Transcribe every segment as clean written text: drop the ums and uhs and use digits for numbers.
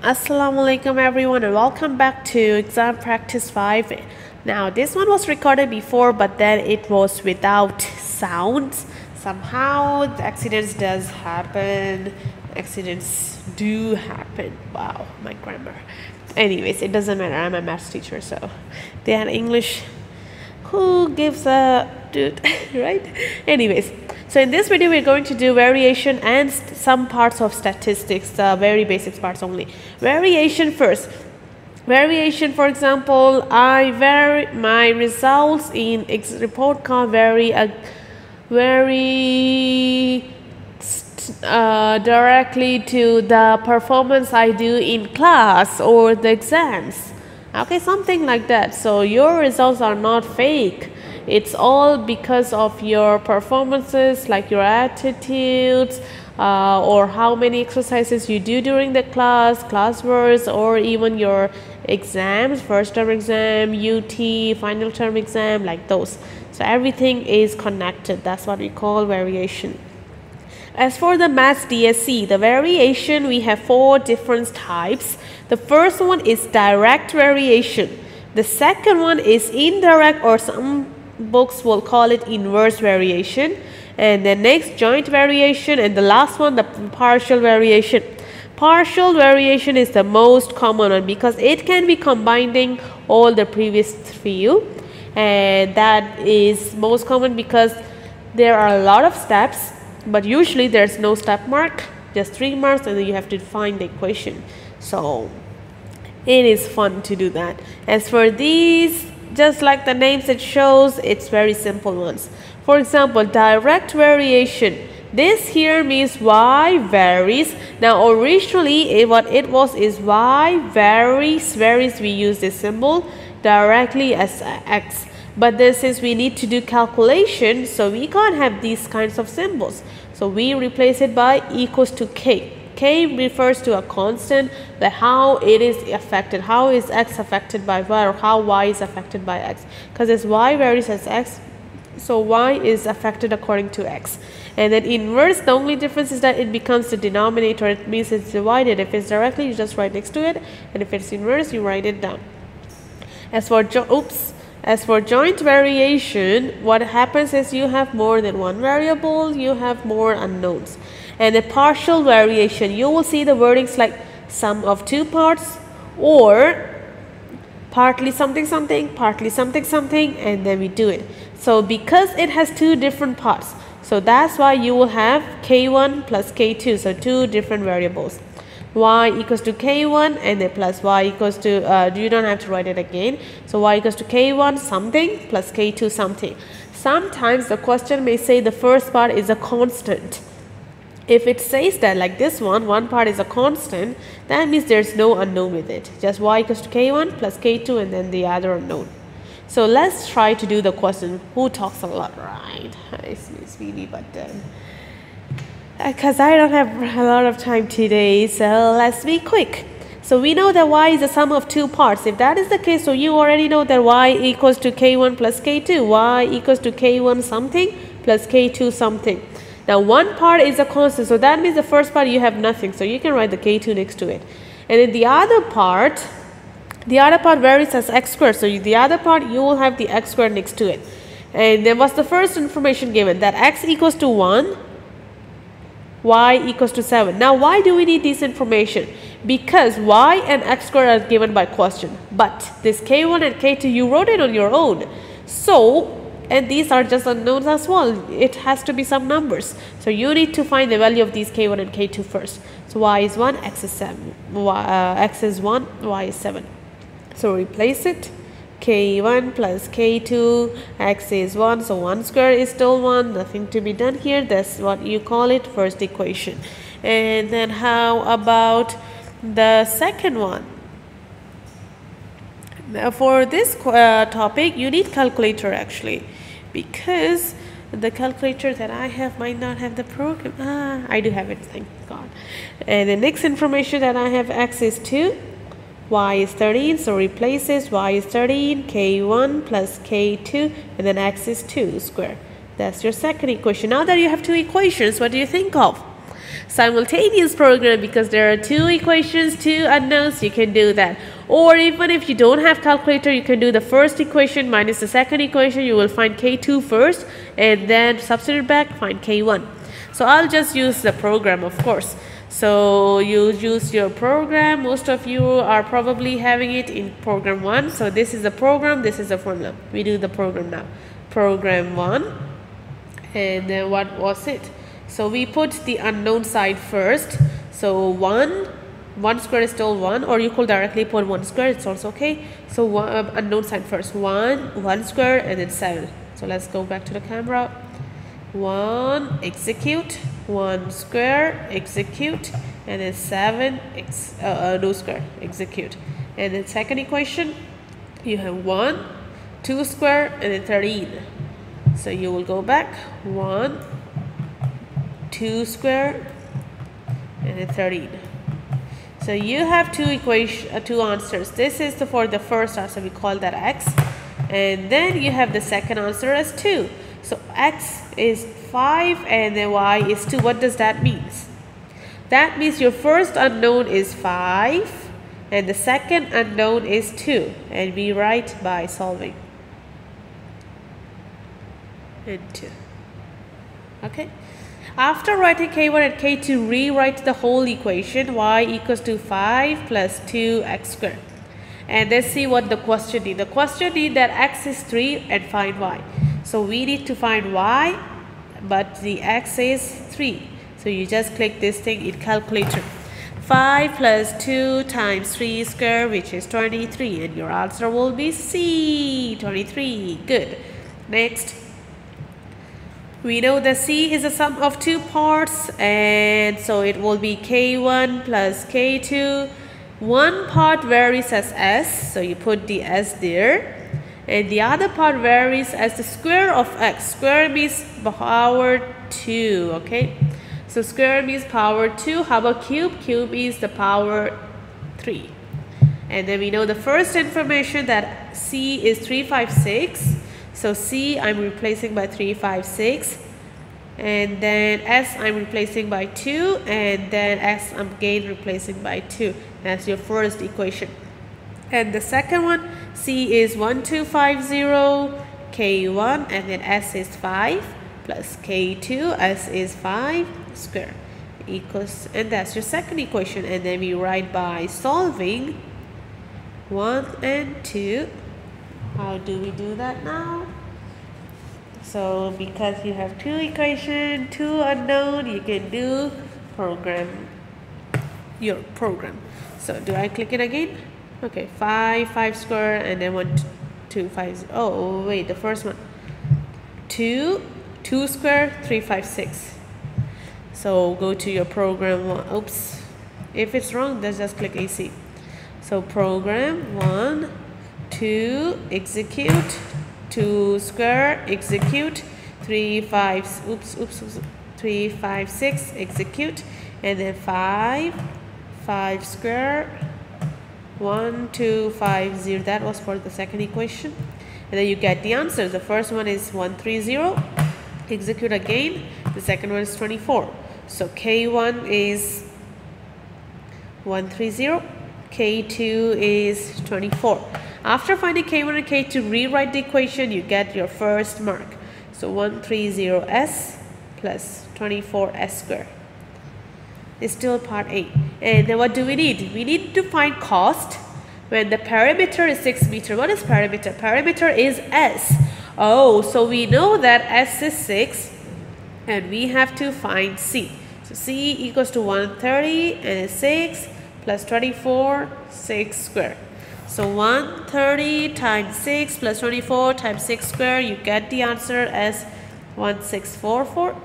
Assalamu alaikum everyone, and welcome back to exam practice 5. Now this one was recorded before, but then it was without sounds. Somehow the accidents does happen. Accidents do happen. Wow, my grammar. Anyways, it doesn't matter. I'm a maths teacher, so they had English. Who gives a dude, right? Anyways, so in this video we're going to do variation and some parts of statistics, the very basic parts only. Variation first. Variation, for example, I vary my results in report card vary directly to the performance I do in class or the exams. Okay, something like that. So your results are not fake. It's all because of your performances, like your attitudes, or how many exercises you do during the classworks, or even your exams, first term exam, UT, final term exam, like those. So everything is connected. That's what we call variation. As for the maths DSC, the variation, we have 4 different types. The first one is direct variation. The second one is indirect, or some books will call it inverse variation. And the next, joint variation. And the last one, the partial variation. Partial variation is the most common one because it can be combining all the previous 3. And that is most common because there are a lot of steps. But usually there's no step mark, just 3 marks, and then you have to find the equation. So it is fun to do that. As for these, just like the names it shows, it's very simple ones. For example, direct variation. This here means y varies. Now originally what it was is y varies, we use this symbol directly as x. But then since we need to do calculation, so we can't have these kinds of symbols. So we replace it by equals to k. K refers to a constant, like how it is affected, how is x affected by y, or how y is affected by x. Because as y varies as x, so y is affected according to x. And then inverse, the only difference is that it becomes the denominator. It means it's divided. If it's directly, you just write next to it. And if it's inverse, you write it down. As for joint variation, what happens is you have more than one variable, you have more unknowns. And the partial variation, you will see the wordings like sum of 2 parts, or partly something something, partly something something, and then we do it. So because it has 2 different parts, so that's why you will have k1 plus k2, so 2 different variables. Y equals to k1 and then plus y equals to, you don't have to write it again. So y equals to k1 something plus k2 something. Sometimes the question may say the first part is a constant. If it says that, like this one part is a constant, that means there's no unknown with it. Just y equals to k1 plus k2 and then the other unknown. So let's try to do the question. Who talks a lot, right? It's really, but because I don't have a lot of time today, so let's be quick. So we know that y is the sum of 2 parts. If that is the case, so you already know that y equals to k1 plus k2. Y equals to k1 something plus k2 something. Now one part is a constant, so that means the first part you have nothing. So you can write the k2 next to it. And then the other part varies as x squared. So the other part, you will have the x squared next to it. And then what's the first information given? That x equals to 1. Y equals to 7. Now why do we need this information? Because y and x squared are given by question, but this k1 and k2 you wrote it on your own. So, and these are just unknowns as well. It has to be some numbers. So you need to find the value of these k1 and k2 first. So y is 1, x is 7. X is 1, y is 7. So replace it. k1 plus k2, x is 1, so 1 square is still 1, nothing to be done here. That's what you call it, first equation. And then how about the second one? Now for this topic, you need calculator actually, because the calculator that I have might not have the program. I do have it, thank God. And the next information that I have, x is 2. Y is 13, so replaces y is 13, k1 plus k2, and then x is 2 square. That's your second equation. Now that you have 2 equations, what do you think of? Simultaneous program, because there are two equations, two unknowns, you can do that. Or even if you don't have calculator, you can do the first equation minus the second equation. You will find K2 first and then substitute back, find K1. So I'll just use the program, of course. So you use your program. Most of you are probably having it in program 1. So this is the program, this is the formula. We do the program now. Program 1. And then what was it? So we put the unknown side first. So 1 square is still 1, or you could directly put 1 square, it's also okay. So unknown side first, 1 square, and then 7. So let's go back to the camera. 1, execute, 1 square, execute, and then 7, no square, execute. And then second equation, you have 1, 2 square, and then 13. So you will go back, 1, 2 square, and then 13. So you have two answers. This is for the first answer, we call that x. And then you have the second answer as 2. So x is 5 and then y is 2. What does that mean? That means your first unknown is 5 and the second unknown is 2. And we write by solving. And 2. Okay. After writing K1 and K2, rewrite the whole equation. Y equals to 5 plus 2x squared. And let's see what the question needs. The question needs that x is 3 and find y. So we need to find y, but the x is 3. So you just click this thing in calculator. 5 plus 2 times 3 square, which is 23. And your answer will be C, 23. Good. Next. We know that C is a sum of two parts, and so it will be K1 plus K2. One part varies as S, so you put the S there. And the other part varies as the square of x. Square means power 2, okay? So square means power 2. How about cube? Cube means the power 3. And then we know the first information that C is 356. So C I'm replacing by 356. And then S I'm replacing by 2. And then S I'm again replacing by 2. That's your first equation. And the second one, C is 1250, K1, and then S is 5, plus K2, S is 5 square, equals, and that's your second equation. And then we write by solving 1 and 2. How do we do that now? So because you have two equations, two unknown, you can do your program. So do I click it again? Okay, 5 square, and then 1, 2, 5. Oh wait, the first one. 2 square, 356. So go to your program. Oops, if it's wrong, then just click AC. So program 1, 2, execute. 2 square, execute. 3, 5. Oops. 3, 5, 6, execute, and then 5 square. 1, 2, 5, 0. That was for the second equation. And then you get the answer. The first one is 130. Execute again. The second one is 24. So K1 is 130. K2 is 24. After finding K1 and K2, rewrite the equation. You get your first mark. So 130S plus 24S squared. Is still part A. And then what do we need? We need to find cost when the perimeter is 6 meters. What is perimeter? Perimeter is S. Oh, so we know that S is 6 and we have to find C. So C equals to 130 and 6 plus 24, 6 squared. So 130 times 6 plus 24 times 6 squared, you get the answer as 1644.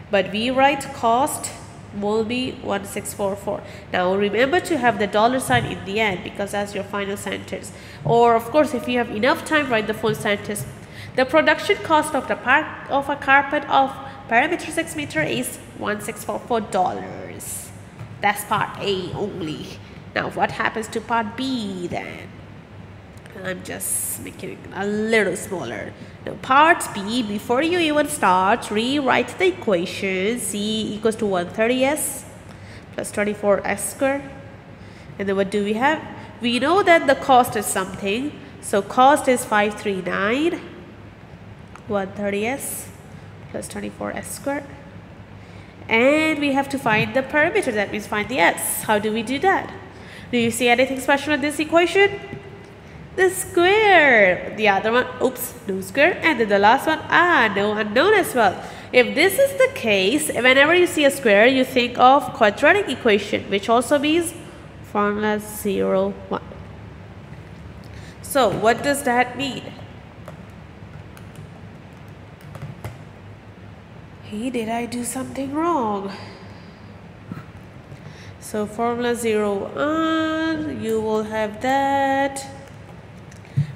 But we write cost will be 1644. Now remember to have the dollar sign in the end because that's your final sentence. Or of course, if you have enough time, write the full sentence. The production cost of a carpet of perimeter 6 meters is $1644. That's part A only. Now what happens to part B then? I'm just making it a little smaller. Now part B, before you even start, rewrite the equation. C equals to 130s plus 24s squared. And then what do we have? We know that the cost is something. So cost is 539. 130s plus 24s squared. And we have to find the perimeter. That means find the s. How do we do that? Do you see anything special in this equation? The square. The other one, oops, no square. And then the last one, no unknown as well. If this is the case, whenever you see a square, you think of quadratic equation, which also means formula 0, 1. So what does that mean? Hey, did I do something wrong? So formula 0, 1, you will have that.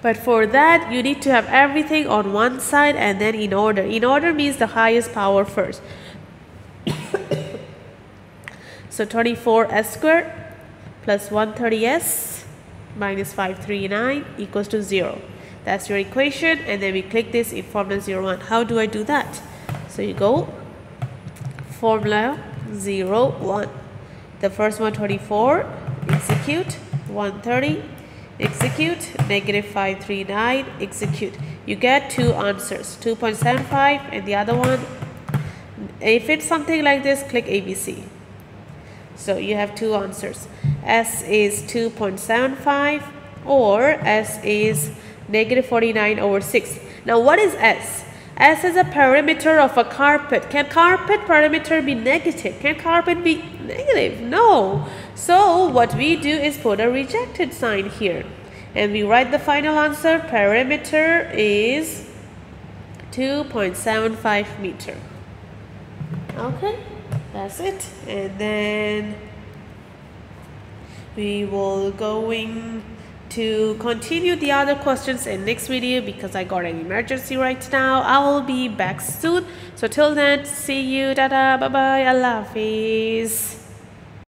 But for that, you need to have everything on one side and then in order. In order means the highest power first. So 24s squared plus 130s minus 539 equals to 0. That's your equation, and then we click this in formula 0, 1. How do I do that? So you go formula 0, 1. The first one 24, execute, 130, execute, negative 539, execute. You get two answers, 2.75 and the other one. If it's something like this, click ABC. So you have two answers. S is 2.75 or S is negative 49/6. Now what is S? S is a perimeter of a carpet. Can carpet perimeter be negative? Can carpet be negative? No. So what we do is put a rejected sign here. And we write the final answer. Perimeter is 2.75 meter. Okay, that's it. And then we will going to continue the other questions in next video because I got an emergency right now. I will be back soon. So till then, see you. Tada, bye bye, Allah Hafiz.